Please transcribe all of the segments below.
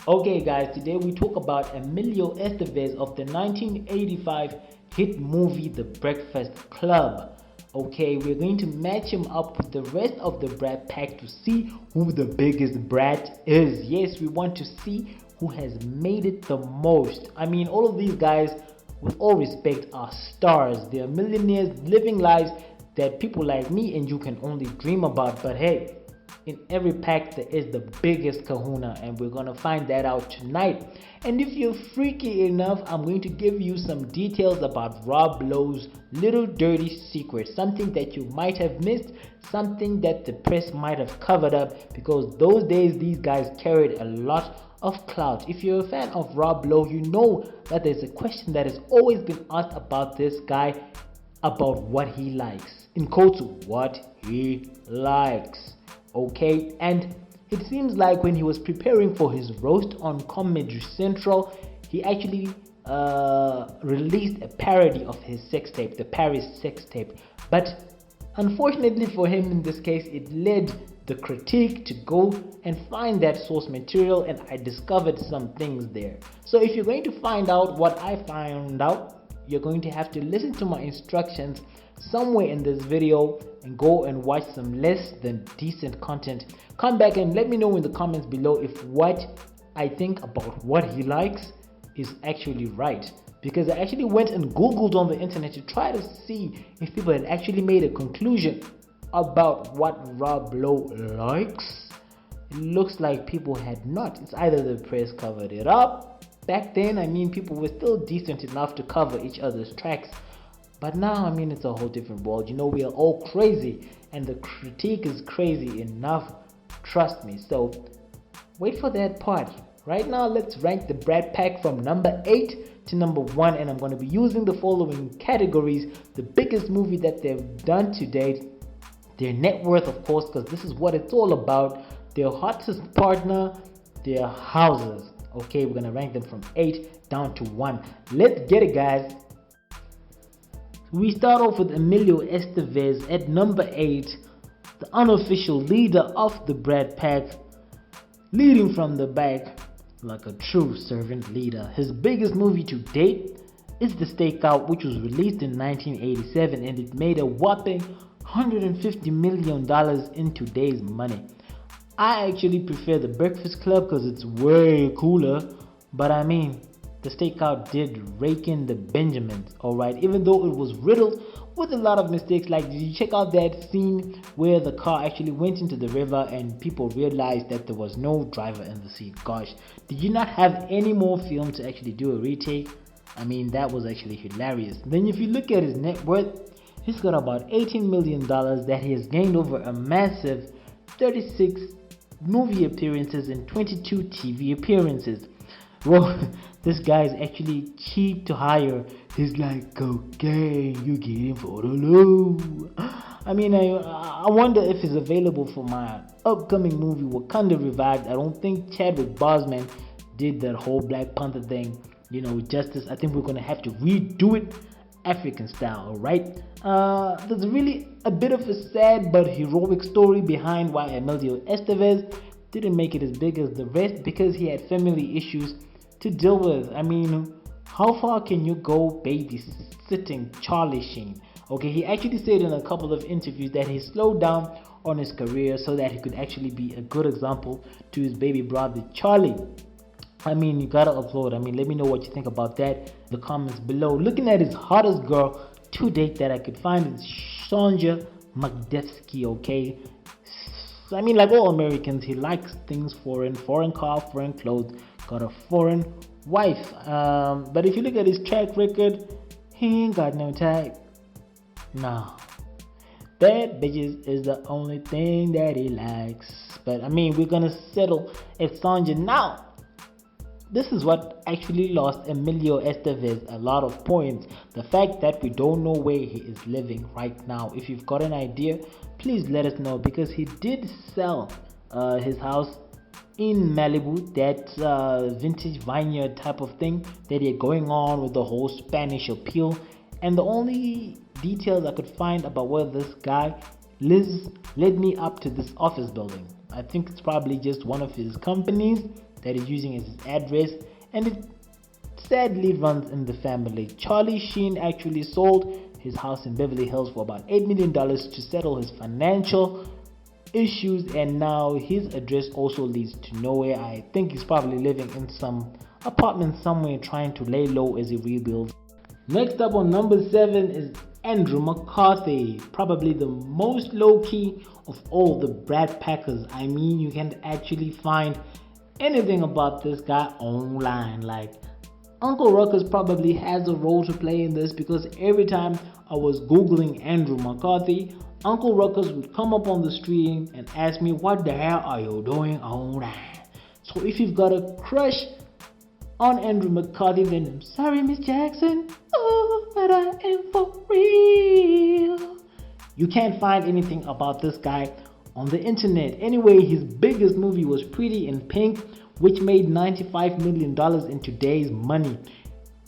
Okay guys, today we talk about Emilio Estevez of the 1985 hit movie The Breakfast Club. Okay, we're going to match him up with the rest of the Brat Pack to see who the biggest brat is. Yes, we want to see who has made it the most. I mean, all of these guys, with all respect, are stars. They are millionaires living lives that people like me and you can only dream about. But hey, in every pack there is the biggest kahuna, and we're gonna find that out tonight. And if you're freaky enough, I'm going to give you some details about Rob Lowe's little dirty secret, something that you might have missed, something that the press might have covered up, because those days these guys carried a lot of clout. If you're a fan of Rob Lowe, you know that there's a question that has always been asked about this guy, about what he likes, in quotes, what he likes. Okay, and it seems like when he was preparing for his roast on Comedy Central, he actually released a parody of his sex tape, the Paris sex tape. But unfortunately for him in this case, it led the critique to go and find that source material, and I discovered some things there. So if you're going to find out what I found out, you're going to have to listen to my instructions somewhere in this video and go and watch some less than decent content. Come back and let me know in the comments below if what I think about what he likes is actually right, because I actually went and googled on the internet to try to see if people had actually made a conclusion about what Rob Lowe likes. It looks like people had not. It's either the press covered it up. Back then, I mean, people were still decent enough to cover each other's tracks. But now, I mean, it's a whole different world. You know, we are all crazy, and the critique is crazy enough. Trust me. So, wait for that part. Right now, let's rank the Brat Pack from number 8 to number 1, and I'm going to be using the following categories: the biggest movie that they've done to date, their net worth, of course, because this is what it's all about, their hottest partner, their houses. Okay, we're going to rank them from 8 down to 1. Let's get it, guys. We start off with Emilio Estevez at number 8, the unofficial leader of the Brat Pack, leading from the back like a true servant leader. His biggest movie to date is The Stakeout, which was released in 1987, and it made a whopping $150 million in today's money. I actually prefer The Breakfast Club because it's way cooler, but I mean, The Stakeout did rake in the Benjamins, alright, even though it was riddled with a lot of mistakes. Like, did you check out that scene where the car actually went into the river and people realized that there was no driver in the seat? Gosh, did you not have any more film to actually do a retake? I mean, that was actually hilarious. Then if you look at his net worth, he's got about $18 million that he has gained over a massive 36 movie appearances and 22 TV appearances. Well, this guy is actually cheap to hire. He's like cocaine, you get him for the low. I mean, I wonder if he's available for my upcoming movie Wakanda Revived. I don't think Chadwick Boseman did that whole Black Panther thing, you know, justice. I think we're gonna have to redo it African style, alright? There's really a bit of a sad but heroic story behind why Emilio Estevez didn't make it as big as the rest, because he had family issues to deal with. I mean, how far can you go babysitting Charlie Sheen? Okay, he actually said in a couple of interviews that he slowed down on his career so that he could actually be a good example to his baby brother Charlie. I mean, you gotta upload. I mean, let me know what you think about that in the comments below. Looking at his hottest girl to date that I could find is Sonja Magdevsky, okay? I mean, like all Americans, he likes things foreign car, foreign clothes, got a foreign wife. But if you look at his track record, he ain't got no type. No. Bad bitches is the only thing that he likes. But I mean, we're gonna settle at Sonja now. This is what actually lost Emilio Estevez a lot of points. The fact that we don't know where he is living right now. If you've got an idea, please let us know, because he did sell his house in Malibu, that vintage vineyard type of thing that they're going on with the whole Spanish appeal. And the only details I could find about where this guy lives led me up to this office building. I think it's probably just one of his companies that he's using as his address, and it sadly runs in the family. Charlie Sheen actually sold his house in Beverly Hills for about $8 million to settle his financial issues, and now his address also leads to nowhere. I think he's probably living in some apartment somewhere trying to lay low as he rebuilds. Next up on number 7 is Andrew McCarthy, probably the most low-key of all the Brat Packers. I mean, you can actually find anything about this guy online. Like, Uncle Ruckus probably has a role to play in this, because every time I was googling Andrew McCarthy, Uncle Ruckus would come up on the stream and ask me, what the hell are you doing online? So if you've got a crush on Andrew McCarthy, then I'm sorry, Miss Jackson, oh, but I am for real. You can't find anything about this guy on the internet. Anyway, his biggest movie was Pretty in Pink, which made $95 million in today's money.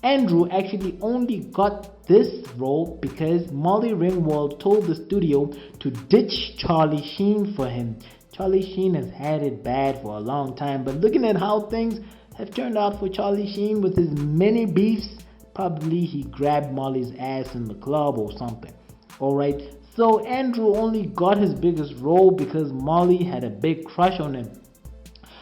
Andrew actually only got this role because Molly Ringwald told the studio to ditch Charlie Sheen for him. Charlie Sheen has had it bad for a long time, but looking at how things have turned out for Charlie Sheen with his many beefs, probably he grabbed Molly's ass in the club or something. Alright, so Andrew only got his biggest role because Molly had a big crush on him.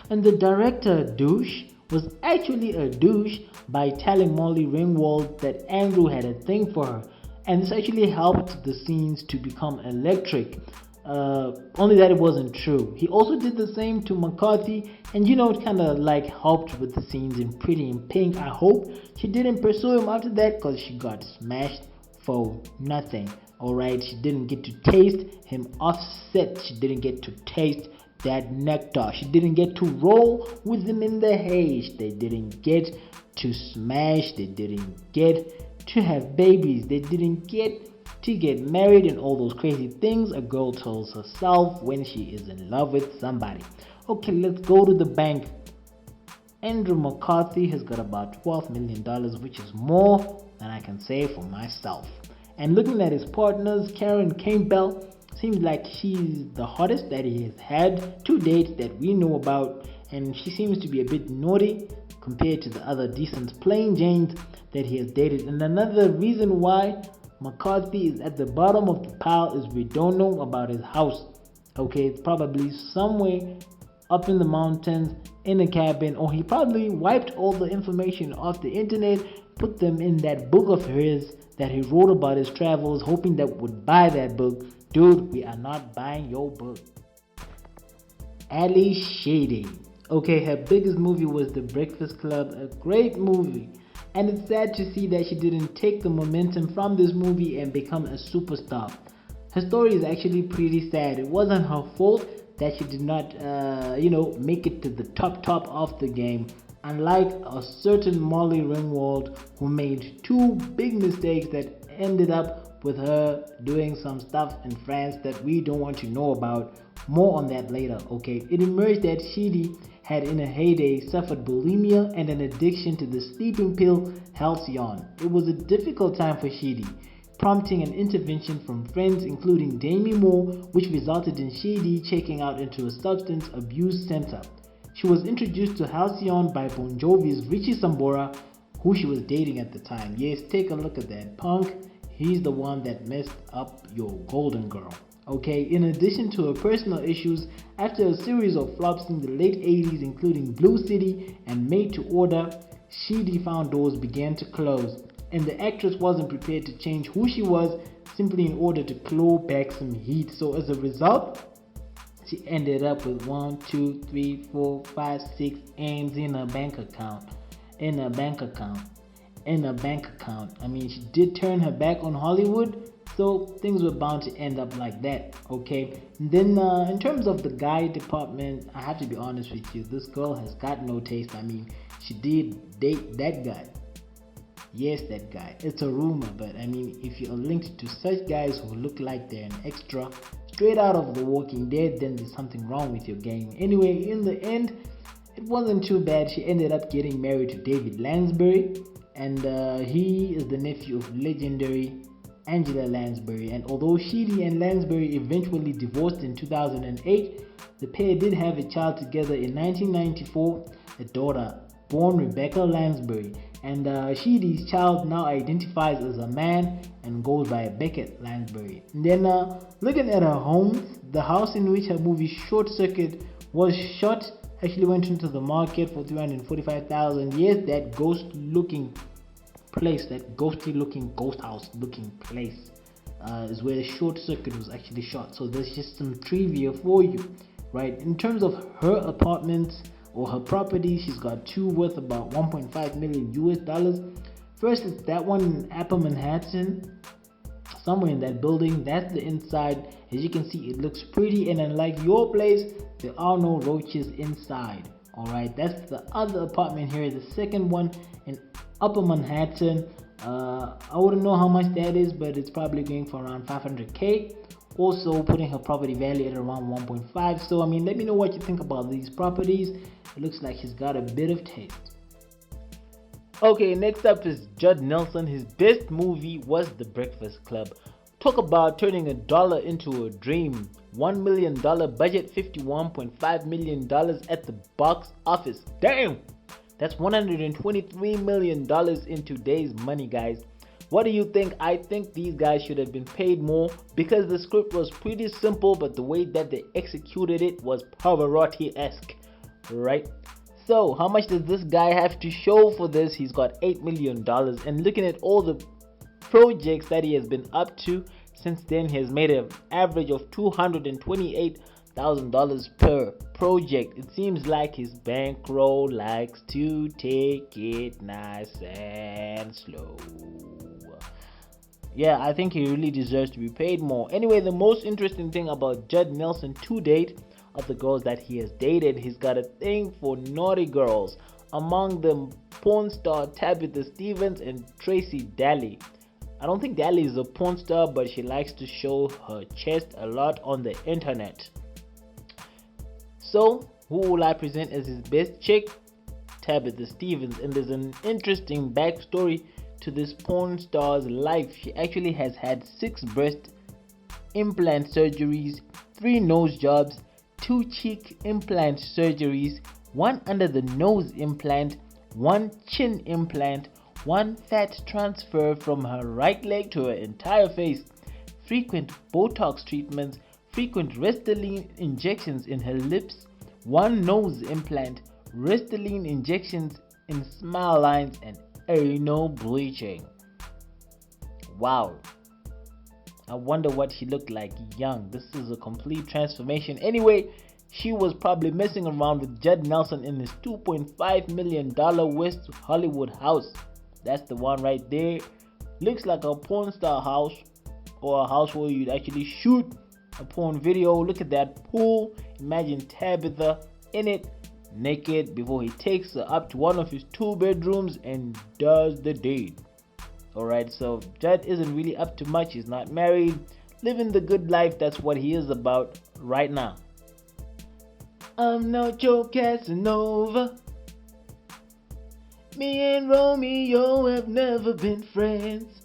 And the director, douche, was actually a douche by telling Molly Ringwald that Andrew had a thing for her, and this actually helped the scenes to become electric. Only that it wasn't true. He also did the same to McCarthy, and it kind of like helped with the scenes in Pretty in Pink. I hope she didn't pursue him after that, because she got smashed for nothing. Alright, she didn't get to taste him offset. She didn't get to taste that nectar. She didn't get to roll with him in the haze. They didn't get to smash. They didn't get to have babies. They didn't get to get married and all those crazy things a girl tells herself when she is in love with somebody. Okay, let's go to the bank. Andrew McCarthy has got about $12 million, which is more than I can say for myself. And looking at his partners, Karen Campbell seems like she's the hottest that he has had to date that we know about, and she seems to be a bit naughty compared to the other decent plain Janes that he has dated. And another reason why McCarthy is at the bottom of the pile is we don't know about his house. Okay, it's probably somewhere up in the mountains in a cabin, or he probably wiped all the information off the internet, put them in that book of his that he wrote about his travels, hoping that would buy that book. Dude, we are not buying your book. Ali Sheedy. Okay, her biggest movie was The Breakfast Club, a great movie. And it's sad to see that she didn't take the momentum from this movie and become a superstar. Her story is actually pretty sad. It wasn't her fault that she did not, make it to the top of the game. Unlike a certain Molly Ringwald, who made 2 big mistakes that ended up with her doing some stuff in France that we don't want to know about. More on that later, okay? It emerged that Sheedy had in a heyday suffered bulimia and an addiction to the sleeping pill Halcyon. It was a difficult time for Sheedy, prompting an intervention from friends including Demi Moore, which resulted in Sheedy checking out into a substance abuse center. She was introduced to Halcyon by Bon Jovi's Richie Sambora, who she was dating at the time. Yes, take a look at that punk. He's the one that messed up your golden girl. Okay, in addition to her personal issues, after a series of flops in the late 80s including Blue City and Made to Order, Sheedy found doors began to close, and the actress wasn't prepared to change who she was simply in order to claw back some heat. So as a result, she ended up with 1, 2, 3, 4, 5, 6 M's in her bank account. I mean, she did turn her back on Hollywood, so things were bound to end up like that, okay? And then in terms of the guy department, I have to be honest with you, this girl has got no taste. I mean, she did date that guy. Yes, that guy. It's a rumor, but I mean, if you're linked to such guys who look like they're an extra straight out of The Walking Dead, then there's something wrong with your game. Anyway, in the end, it wasn't too bad. She ended up getting married to David Lansbury, and he is the nephew of legendary Angela Lansbury. And although Sheedy and Lansbury eventually divorced in 2008, the pair did have a child together in 1994, a daughter born Rebecca Lansbury. And Sheedy's child now identifies as a man and goes by Beckett Lansbury. And then looking at her home, the house in which her movie Short Circuit was shot actually went into the market for $345,000. Yes, that ghost looking place, that ghostly looking ghost house looking place is where Short Circuit was actually shot. So there's just some trivia for you, right? In terms of her apartments or her property, she's got two worth about 1.5 million US dollars. First is that one in Upper Manhattan, somewhere in that building. That's the inside. As you can see, it looks pretty, and unlike your place, there are no roaches inside. Alright, that's the other apartment here, the second one in Upper Manhattan. I wouldn't know how much that is, but it's probably going for around 500k. Also putting her property value at around 1.5. So I mean, let me know what you think about these properties. It looks like he's got a bit of taste. Okay, next up is Judd Nelson. His best movie was The Breakfast Club. Talk about turning a dollar into a dream. $1 million budget, $51.5 million at the box office. Damn! That's $123 million in today's money, guys. What do you think? I think these guys should have been paid more because the script was pretty simple, but the way that they executed it was Pavarotti-esque, right? So how much does this guy have to show for this? He's got $8 million, and looking at all the projects that he has been up to since then, he has made an average of $228,000 per project. It seems like his bankroll likes to take it nice and slow. Yeah, I think he really deserves to be paid more. Anyway, the most interesting thing about Judd Nelson to date, of the girls that he has dated, he's got a thing for naughty girls. Among them, porn star Tabitha Stevens and Tracy Daly. I don't think Daly is a porn star, but she likes to show her chest a lot on the internet. So, who will I present as his best chick? Tabitha Stevens. And there's an interesting backstory to this porn star's life. She actually has had 6 breast implant surgeries, 3 nose jobs, 2 cheek implant surgeries, 1 under the nose implant, 1 chin implant, 1 fat transfer from her right leg to her entire face, frequent Botox treatments, frequent Restylane injections in her lips, 1 nose implant, Restylane injections in smile lines, and anal bleaching. Wow. I wonder what she looked like young. This is a complete transformation. Anyway, she was probably messing around with Judd Nelson in his $2.5 million West Hollywood house. That's the one right there. Looks like a porn star house, or a house where you'd actually shoot a porn video. Look at that pool. Imagine Tabitha in it, naked, before he takes her up to one of his 2 bedrooms and does the deed. Alright, so Judd isn't really up to much. He's not married, living the good life. That's what he is about right now. I'm not your Casanova. Me and Romeo have never been friends.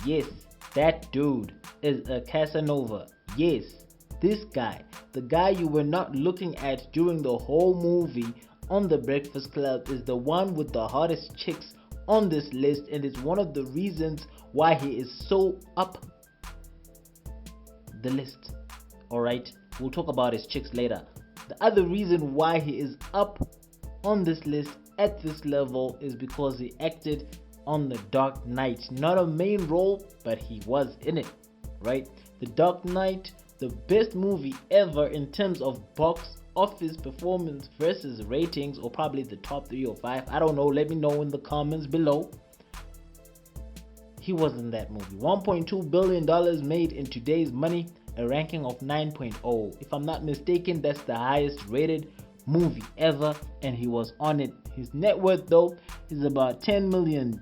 Yes, that dude is a Casanova. Yes, this guy, the guy you were not looking at during the whole movie on The Breakfast Club, is the one with the hottest chicks on this list, and it's one of the reasons why he is so up the list. Alright, we'll talk about his chicks later. The other reason why he is up on this list at this level is because he acted on The Dark Knight. Not a main role, but he was in it, right? The Dark Knight, the best movie ever in terms of box office performance versus ratings, or probably the top 3 or 5. I don't know. Let me know in the comments below. He was in that movie. $1.2 billion made in today's money, a ranking of 9.0. If I'm not mistaken, that's the highest rated movie ever, and he was on it. His net worth though is about $10 million,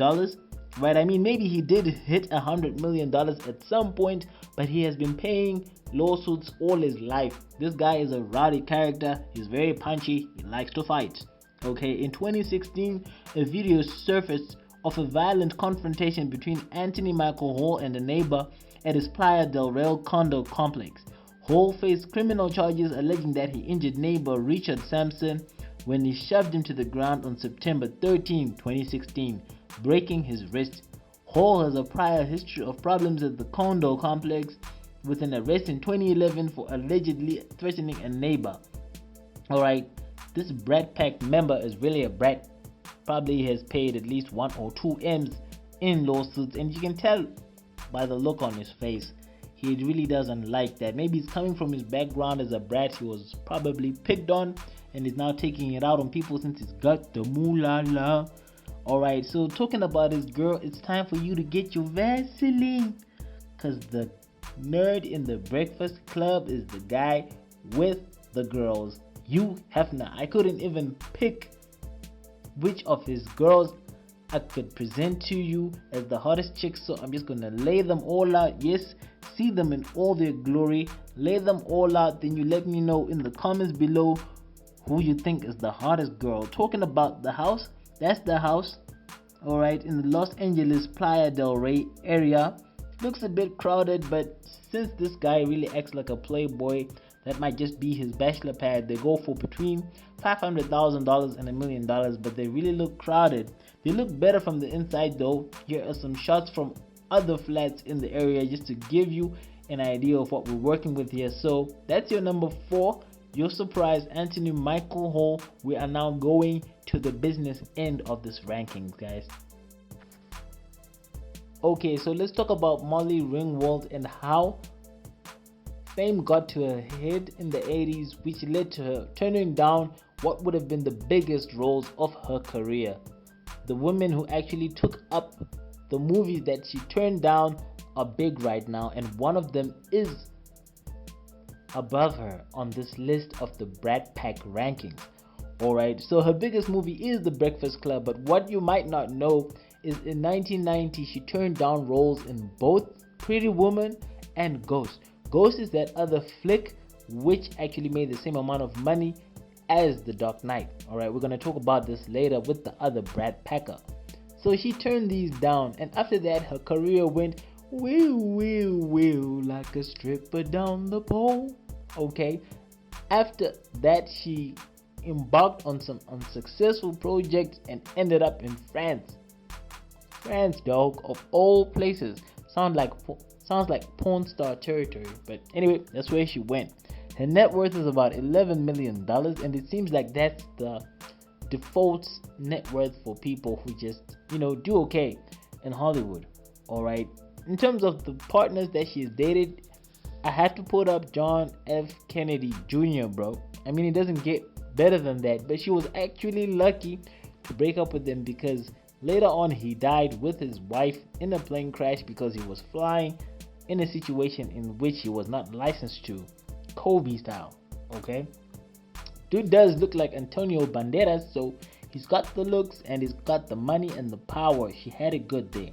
right? I mean, maybe he did hit $100 million at some point, but he has been paying lawsuits all his life. This guy is a rowdy character. He's very punchy. He likes to fight. Okay, in 2016, a video surfaced of a violent confrontation between Anthony Michael Hall and a neighbor at his Playa del Rey condo complex. Hall faced criminal charges alleging that he injured neighbor Richard Sampson when he shoved him to the ground on September 13, 2016, breaking his wrist. Hall has a prior history of problems at the condo complex, with an arrest in 2011 for allegedly threatening a neighbor. Alright, this Brat Pack member is really a brat. Probably has paid at least 1 or 2 M's in lawsuits, and you can tell by the look on his face, he really doesn't like that. Maybe it's coming from his background as a brat. He was probably picked on and is now taking it out on people since he's got the moolah. Alright, so talking about this girl, it's time for you to get your Vaseline, cause the nerd in the Breakfast Club is the guy with the girls. You have not. I couldn't even pick which of his girls I could present to you as the hottest chicks, so I'm just gonna lay them all out. Yes, see them in all their glory, lay them all out, then you let me know in the comments below who you think is the hottest girl. Talking about the house, that's the house, alright, in the Los Angeles Playa del Rey area. Looks a bit crowded, but since this guy really acts like a playboy, that might just be his bachelor pad. They go for between $500,000 and $1 million, but they really look crowded. They look better from the inside though. Here are some shots from other flats in the area just to give you an idea of what we're working with here. So that's your number 4. Your surprise, Anthony Michael Hall. We are now going to the business end of this rankings, guys. Okay, so let's talk about Molly Ringwald and how fame got to her head in the 80s, which led to her turning down what would have been the biggest roles of her career. The women who actually took up the movies that she turned down are big right now, and one of them is above her on this list of the Brat Pack rankings. Alright, so her biggest movie is The Breakfast Club, but what you might not know is in 1990 she turned down roles in both Pretty Woman and Ghost. Ghost is that other flick which actually made the same amount of money as The Dark Knight. Alright, we're going to talk about this later with the other Brat Packer. So she turned these down, and after that her career went like a stripper down the pole. Okay, after that she embarked on some unsuccessful projects and ended up in France, dog, of all places. Sounds like porn star territory, but anyway, that's where she went. Her net worth is about $11 million, and it seems like that's the default net worth for people who just, do okay in Hollywood. Alright, in terms of the partners that she's dated, I had to put up John F. Kennedy Jr., bro. I mean, it doesn't get better than that, but she was actually lucky to break up with him because later on he died with his wife in a plane crash because he was flying in a situation in which he was not licensed to, Kobe style. Okay, dude does look like Antonio Banderas, so he's got the looks and he's got the money and the power. She had it good there.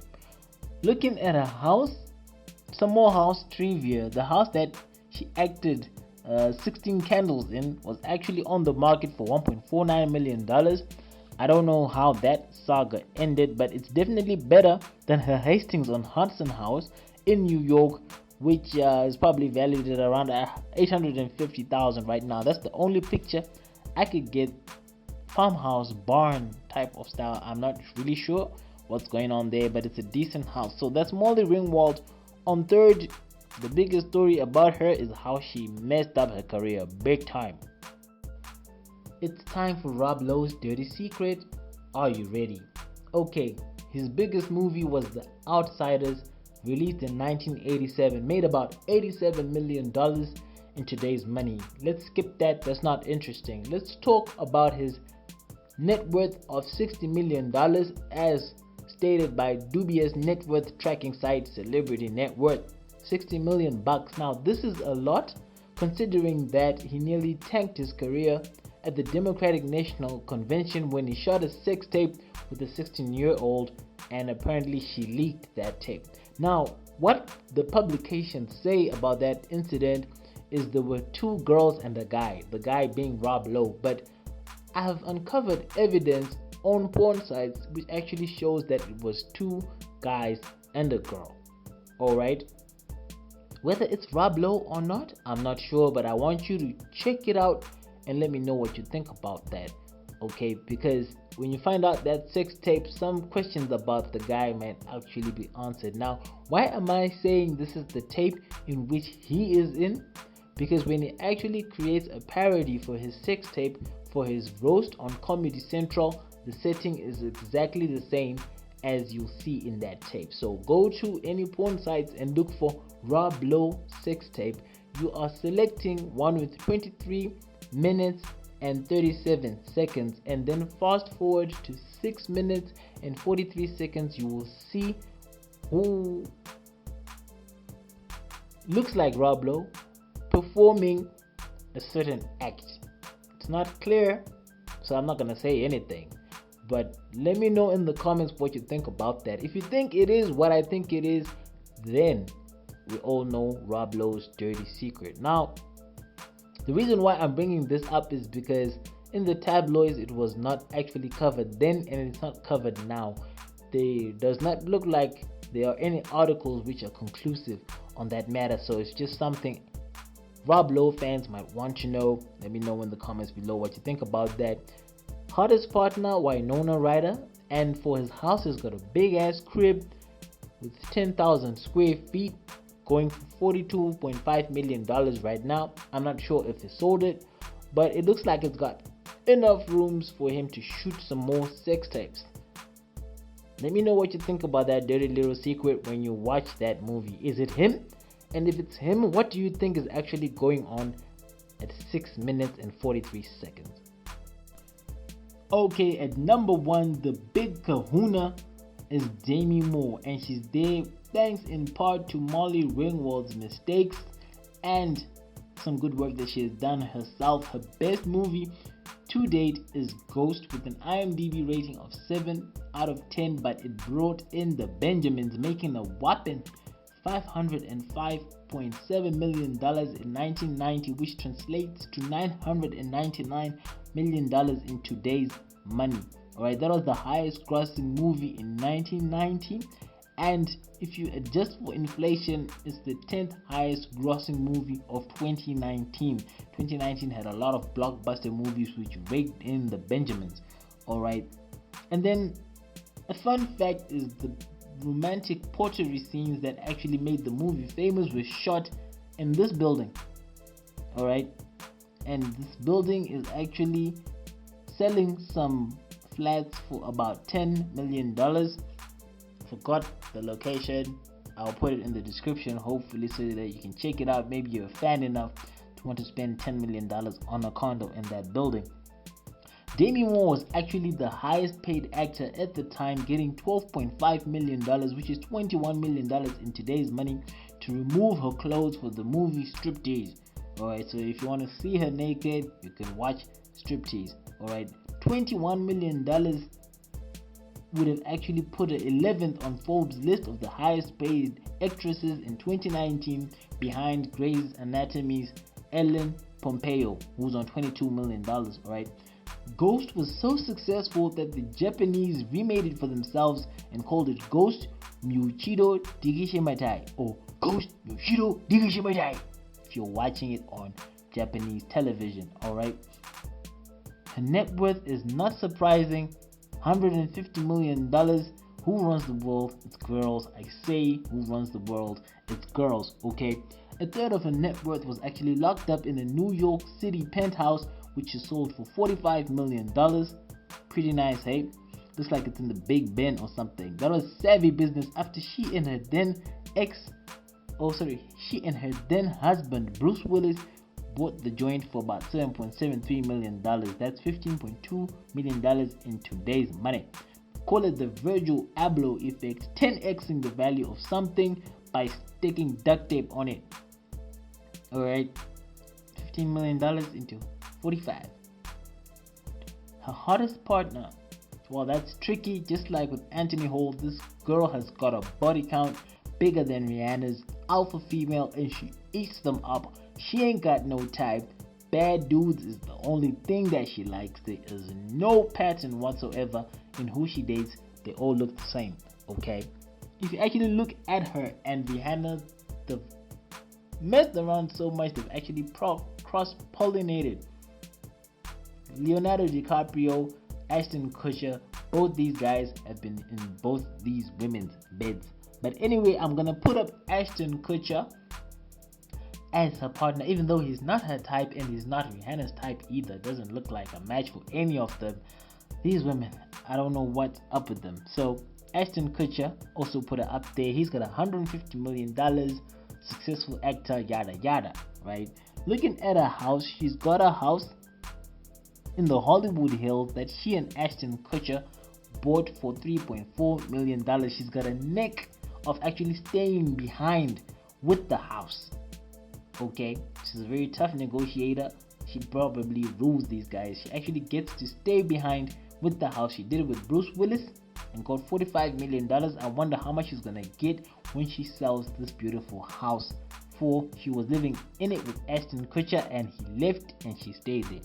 Looking at her house, some more house trivia. The house that she acted 16 Candles in was actually on the market for $1.49 million. I don't know how that saga ended, but it's definitely better than her Hastings on Hudson house in New York, which is probably valued at around $850,000 right now. That's the only picture I could get. Farmhouse barn type of style. I'm not really sure what's going on there, but it's a decent house. So that's Molly Ringwald. On third, the biggest story about her is how she messed up her career big time. It's time for Rob Lowe's Dirty Secret. Are you ready? Okay, his biggest movie was The Outsiders, released in 1987, made about $87 million in today's money. Let's skip that, that's not interesting. Let's talk about his net worth of $60 million as stated by dubious net worth tracking site Celebrity Net Worth. 60 million bucks. Now this is a lot considering that he nearly tanked his career at the Democratic National Convention when he shot a sex tape with a 16-year-old, and apparently she leaked that tape. Now what the publications say about that incident is there were 2 girls and a guy, the guy being Rob Lowe, but I have uncovered evidence own porn sites, which actually shows that it was 2 guys and a girl. Alright, whether it's Rob Lowe or not, I'm not sure, but I want you to check it out and let me know what you think about that. Okay, because when you find out that sex tape, some questions about the guy might actually be answered. Now, why am I saying this is the tape in which he is in? Because when he actually creates a parody for his sex tape for his roast on Comedy Central, the setting is exactly the same as you'll see in that tape. So go to any porn sites and look for Rob Lowe sex tape. You are selecting one with 23 minutes and 37 seconds, and then fast forward to 6 minutes and 43 seconds. You will see who looks like Rob Lowe performing a certain act. It's not clear, so I'm not gonna say anything, but let me know in the comments what you think about that. If you think it is what I think it is, then we all know Rob Lowe's dirty secret. Now, the reason why I'm bringing this up is because in the tabloids it was not actually covered then, and it's not covered now. There does not look like there are any articles which are conclusive on that matter, so it's just something Rob Lowe fans might want to know. Let me know in the comments below what you think about that. Hottest partner, Winona Ryder, and for his house he's got a big ass crib with 10,000 square feet, going for $42.5 million right now. I'm not sure if he sold it, but it looks like it's got enough rooms for him to shoot some more sex tapes. Let me know what you think about that dirty little secret when you watch that movie. Is it him? And if it's him, what do you think is actually going on at 6 minutes and 43 seconds? Okay, at number 1, the big kahuna is Demi Moore, and she's there thanks in part to Molly Ringwald's mistakes and some good work that she has done herself. Her best movie to date is Ghost, with an IMDb rating of 7 out of 10, but it brought in the Benjamins, making a whopping $505.7 million in 1990, which translates to $999 million in today's money. Alright, that was the highest grossing movie in 1990, and if you adjust for inflation, it's the 10th highest grossing movie of 2019. 2019 had a lot of blockbuster movies which raked in the Benjamins. Alright, and then a fun fact is the romantic pottery scenes that actually made the movie famous were shot in this building. Alright, and this building is actually selling some flats for about $10 million. Forgot the location. I'll put it in the description, hopefully, so that you can check it out. Maybe you're a fan enough to want to spend $10 million on a condo in that building. Demi Moore was actually the highest paid actor at the time, getting $12.5 million, which is $21 million in today's money, to remove her clothes for the movie Striptease. Alright, so if you want to see her naked, you can watch Striptease. Alright, $21 million would have actually put her 11th on Forbes' list of the highest paid actresses in 2019, behind Grey's Anatomy's Ellen Pompeo, who's on $22 million. Alright, Ghost was so successful that the Japanese remade it for themselves and called it Ghost Muchido Digishimatai, or Ghost Muchido Digishimatai, if you're watching it on Japanese television. Alright, her net worth is not surprising, $150 million. Who runs the world? It's girls. I say, who runs the world? It's girls. Okay, a third of her net worth was actually locked up in a New York City penthouse, which is sold for $45 million. Pretty nice, hey? Looks like it's in the Big Ben or something. That was savvy business after she and her then husband Bruce Willis bought the joint for about $7.73 million. That's $15.2 million in today's money. Call it the Virgil Abloh effect, 10xing the value of something by sticking duct tape on it. Alright, $15 million into 45. Her hottest partner, well, that's tricky. Just like with Anthony Hall, this girl has got a body count bigger than Rihanna's, alpha female, and she eats them up. She ain't got no type. bad dudes is the only thing that she likes. There is no pattern whatsoever in who she dates. They all look the same, okay? If you actually look at her and Rihanna, they've messed around so much, they've actually cross-pollinated. Leonardo DiCaprio, Ashton Kutcher, both these guys have been in both these women's beds. But anyway, I'm gonna put up Ashton Kutcher as her partner, even though he's not her type and he's not Rihanna's type either. Doesn't look like a match for any of them. These women, I don't know what's up with them. So Ashton Kutcher also put her up there. He's got $150 million, successful actor, yada yada, right? Looking at her house, she's got a house in the Hollywood Hills that she and Ashton Kutcher bought for $3.4 million. She's got a neck of actually staying behind with the house. Okay, she's a very tough negotiator. She probably rules these guys. She actually gets to stay behind with the house. She did it with Bruce Willis and got $45 million. I wonder how much she's gonna get when she sells this beautiful house for. She was living in it with Ashton Kutcher and he left and she stayed there.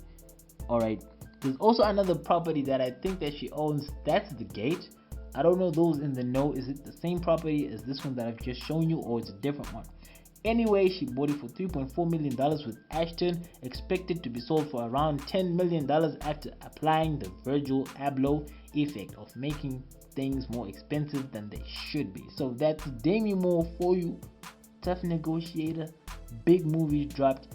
Alright, there's also another property that I think that she owns. That's the Gate. I don't know those in the know. Is it the same property as this one that I've just shown you, or it's a different one? Anyway, she bought it for $3.4 million with Ashton, expected to be sold for around $10 million after applying the Virgil Abloh effect of making things more expensive than they should be. So that's Demi Moore for you. Tough negotiator, big movies dropped.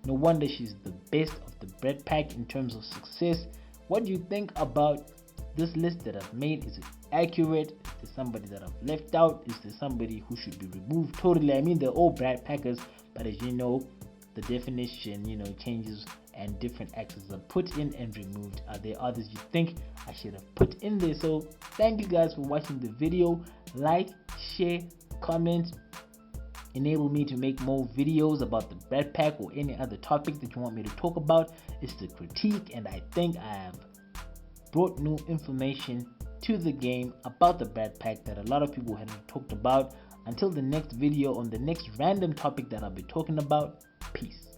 No wonder she's the best of the Brat Pack in terms of success. What do you think about this list that I've made? Is it accurate? Is there somebody that I've left out? Is there somebody who should be removed totally? I mean, they're all Brat Packers, but as you know, the definition, changes and different actors are put in and removed. Are there others you think I should have put in there? So thank you guys for watching the video. Like, share, comment, enable me to make more videos about the Brat Pack or any other topic that you want me to talk about. It's the critique, and I think I have brought new information to the game about the Brat Pack that a lot of people hadn't talked about. Until the next video on the next random topic that I'll be talking about, peace.